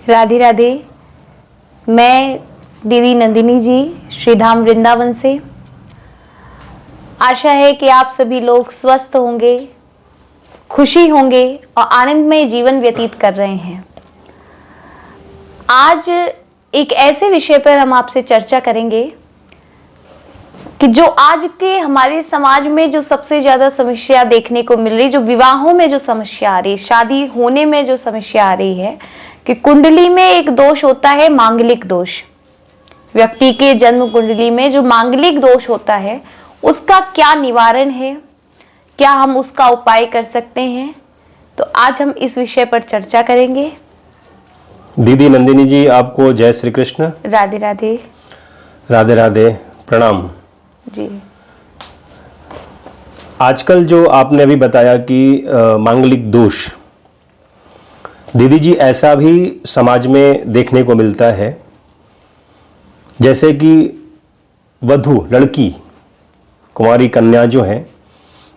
राधे राधे। मैं दीदी नंदिनी जी श्रीधाम वृंदावन से। आशा है कि आप सभी लोग स्वस्थ होंगे, खुशी होंगे और आनंदमय जीवन व्यतीत कर रहे हैं। आज एक ऐसे विषय पर हम आपसे चर्चा करेंगे कि जो आज के हमारे समाज में जो सबसे ज्यादा समस्या देखने को मिल रही, जो विवाहों में जो समस्या आ रही, शादी होने में जो समस्या आ रही है कि कुंडली में एक दोष होता है, मांगलिक दोष। व्यक्ति के जन्म कुंडली में जो मांगलिक दोष होता है उसका क्या निवारण है, क्या हम उसका उपाय कर सकते हैं, तो आज हम इस विषय पर चर्चा करेंगे। दीदी नंदिनी जी, आपको जय श्री कृष्ण। राधे राधे। राधे राधे, प्रणाम जी। आजकल जो आपने अभी बताया कि मांगलिक दोष, दीदी जी ऐसा भी समाज में देखने को मिलता है जैसे कि वधू लड़की, कुंवारी कन्या जो है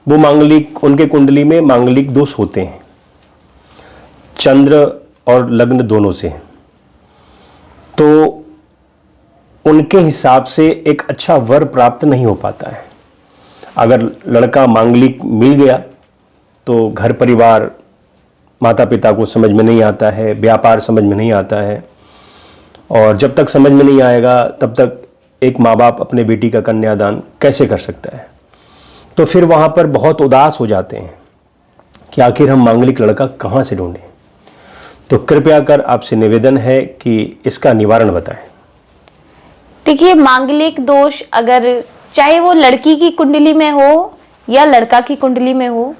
वो मांगलिक, उनके कुंडली में मांगलिक दोष होते हैं, चंद्र और लग्न दोनों से। तो उनके हिसाब से एक अच्छा वर प्राप्त नहीं हो पाता है। अगर लड़का मांगलिक मिल गया तो घर परिवार, माता पिता को समझ में नहीं आता है, व्यापार समझ में नहीं आता है, और जब तक समझ में नहीं आएगा तब तक एक माँ बाप अपने बेटी का कन्यादान कैसे कर सकता है। तो फिर वहाँ पर बहुत उदास हो जाते हैं कि आखिर हम मांगलिक लड़का कहाँ से ढूंढें। तो कृपया कर आपसे निवेदन है कि इसका निवारण बताएं। देखिए, मांगलिक दोष अगर चाहे वो लड़की की कुंडली में हो या लड़का की कुंडली में हो,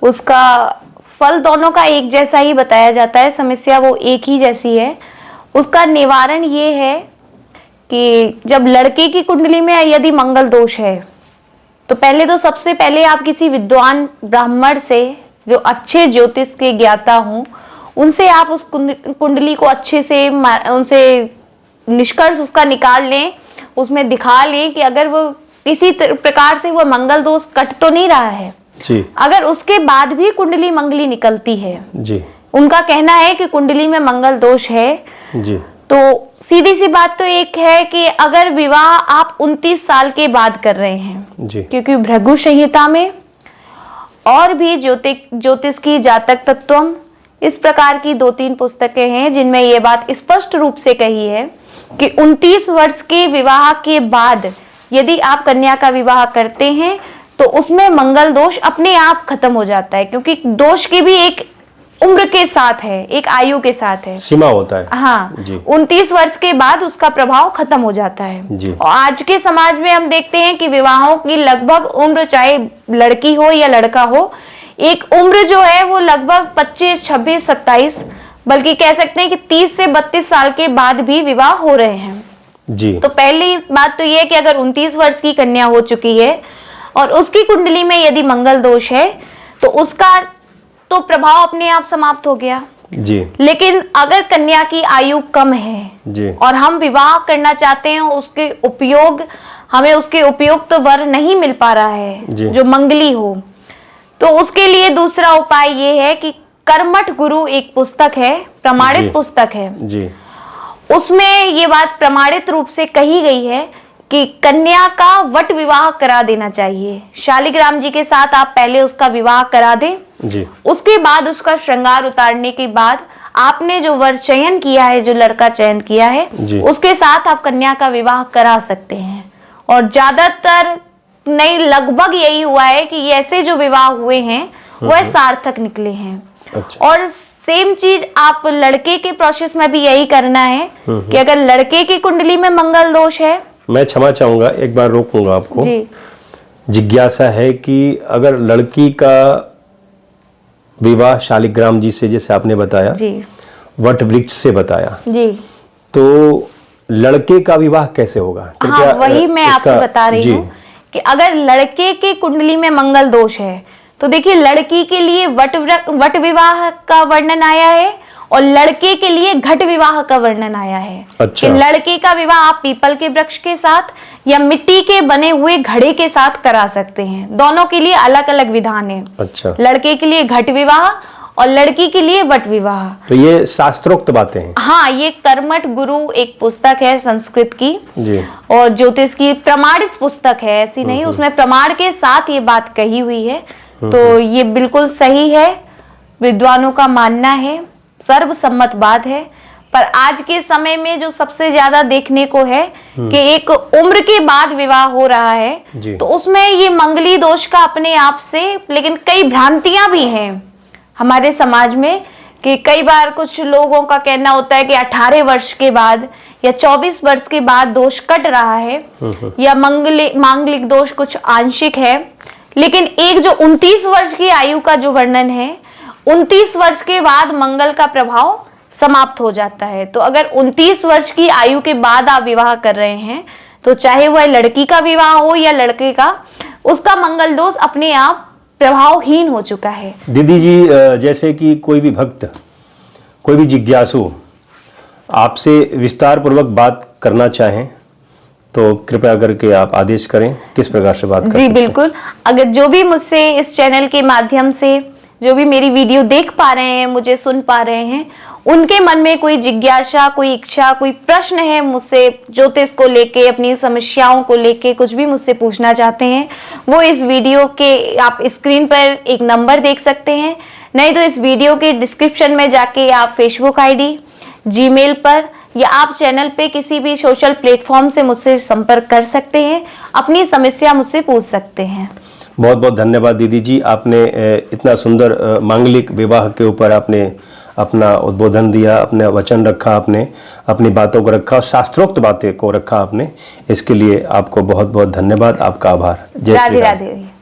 उसका फल दोनों का एक जैसा ही बताया जाता है, समस्या वो एक ही जैसी है। उसका निवारण ये है कि जब लड़के की कुंडली में यदि मंगल दोष है तो पहले तो सबसे पहले आप किसी विद्वान ब्राह्मण से, जो अच्छे ज्योतिष के ज्ञाता हों, उनसे आप उस कुंडली को अच्छे से उनसे निष्कर्ष उसका निकाल लें, उसमें दिखा लें कि अगर वो किसी प्रकार से वो मंगल दोष कट तो नहीं रहा है जी। अगर उसके बाद भी कुंडली मंगली निकलती है जी, उनका कहना है कि कुंडली में मंगल दोष है जी, तो सीधी सी बात तो एक है कि अगर विवाह आप 29 साल के बाद कर रहे हैं जी, क्योंकि भृगु संहिता में और भी ज्योतिष की जातक तत्वम, इस प्रकार की 2-3 पुस्तकें हैं जिनमें ये बात स्पष्ट रूप से कही है कि 29 वर्ष के विवाह के बाद यदि आप कन्या का विवाह करते हैं तो उसमें मंगल दोष अपने आप खत्म हो जाता है, क्योंकि दोष की भी एक उम्र के साथ है, एक आयु के साथ है, सीमा होता है। हाँ जी। 29 वर्ष के बाद उसका प्रभाव खत्म हो जाता है जी। और आज के समाज में हम देखते हैं कि विवाहों की लगभग उम्र, चाहे लड़की हो या लड़का हो, एक उम्र जो है वो लगभग 25, 26, 27, बल्कि कह सकते हैं कि 30 से 32 साल के बाद भी विवाह हो रहे हैं जी। तो पहली बात तो ये कि अगर 29 वर्ष की कन्या हो चुकी है और उसकी कुंडली में यदि मंगल दोष है तो उसका तो प्रभाव अपने आप समाप्त हो गया जी। लेकिन अगर कन्या की आयु कम है जी। और हम विवाह करना चाहते हैं, हमें उसके उपयुक्त वर नहीं मिल पा रहा है जो मंगली हो, तो उसके लिए दूसरा उपाय ये है कि कर्मठ गुरु एक पुस्तक है, प्रमाणित पुस्तक है जी। उसमें ये बात प्रमाणित रूप से कही गई है कि कन्या का वट विवाह करा देना चाहिए। शालिग्राम जी के साथ आप पहले उसका विवाह करा दें जी। उसके बाद उसका श्रृंगार उतारने के बाद आपने जो वर चयन किया है, जो लड़का चयन किया है, उसके साथ आप कन्या का विवाह करा सकते हैं। और ज्यादातर नहीं, लगभग यही हुआ है कि ऐसे जो विवाह हुए हैं वह सार्थक निकले हैं। अच्छा। और सेम चीज आप लड़के के प्रोसेस में भी यही करना है कि अगर लड़के की कुंडली में मंगल दोष है, मैं क्षमा चाहूंगा, एक बार रोकूंगा आपको जी। जिज्ञासा है कि अगर लड़की का विवाह शालिग्राम जी से, जैसे आपने बताया जी, वट वृक्ष से बताया जी, तो लड़के का विवाह कैसे होगा? हाँ, वही मैं आपसे बता रही हूँ कि अगर लड़के के कुंडली में मंगल दोष है तो देखिए, लड़की के लिए वट विवाह का वर्णन आया है और लड़के के लिए घट विवाह का वर्णन आया है। अच्छा। कि लड़के का विवाह आप पीपल के वृक्ष के साथ या मिट्टी के बने हुए घड़े के साथ करा सकते हैं। दोनों के लिए अलग अलग विधान है। अच्छा। लड़के के लिए घट विवाह और लड़की के लिए वट विवाह। तो ये शास्त्रोक्त बातें हैं। हाँ, ये कर्मठ गुरु एक पुस्तक है संस्कृत की जी। और ज्योतिष की प्रमाणित पुस्तक है, ऐसी नहीं, उसमें प्रमाण के साथ ये बात कही हुई है। तो ये बिल्कुल सही है, विद्वानों का मानना है, सर्वसम्मत बात है। पर आज के समय में जो सबसे ज्यादा देखने को है कि एक उम्र के बाद विवाह हो रहा है, तो उसमें ये मंगली दोष का अपने आप से, लेकिन कई भ्रांतियां भी हैं हमारे समाज में कि कई बार कुछ लोगों का कहना होता है कि 18 वर्ष के बाद या 24 वर्ष के बाद दोष कट रहा है या मांगलिक दोष कुछ आंशिक है। लेकिन एक जो 29 वर्ष की आयु का जो वर्णन है, 29 वर्ष के बाद मंगल का प्रभाव समाप्त हो जाता है। तो अगर 29 वर्ष की आयु के बाद आप विवाह कर रहे हैं, तो चाहे वह लड़की का विवाह हो या लड़के का, उसका मंगल दोष अपने आप प्रभावहीन हो चुका है। दीदी जी, जैसे कि कोई भी भक्त, कोई भी जिज्ञासु आपसे विस्तार पूर्वक बात करना चाहें तो कृपया करके आप आदेश करें, किस प्रकार से बात कर सकते हैं? जी बिल्कुल, अगर जो भी मुझसे इस चैनल के माध्यम से जो भी मेरी वीडियो देख पा रहे हैं, मुझे सुन पा रहे हैं, उनके मन में कोई जिज्ञासा, कोई इच्छा, कोई प्रश्न है मुझसे ज्योतिष को लेके, अपनी समस्याओं को लेके कुछ भी मुझसे पूछना चाहते हैं, वो इस वीडियो के आप स्क्रीन पर एक नंबर देख सकते हैं, नहीं तो इस वीडियो के डिस्क्रिप्शन में जाके आप फेसबुक आईडी, जीमेल पर या आप चैनल पे किसी भी सोशल प्लेटफॉर्म से मुझसे संपर्क कर सकते हैं, अपनी समस्या मुझसे पूछ सकते हैं। बहुत बहुत धन्यवाद दीदी जी, आपने इतना सुंदर मांगलिक विवाह के ऊपर आपने अपना उद्बोधन दिया, अपने वचन रखा, आपने अपनी बातों को रखा और शास्त्रोक्त बातें को रखा आपने। इसके लिए आपको बहुत बहुत धन्यवाद, आपका आभार। जय श्री राम। राधे राधे।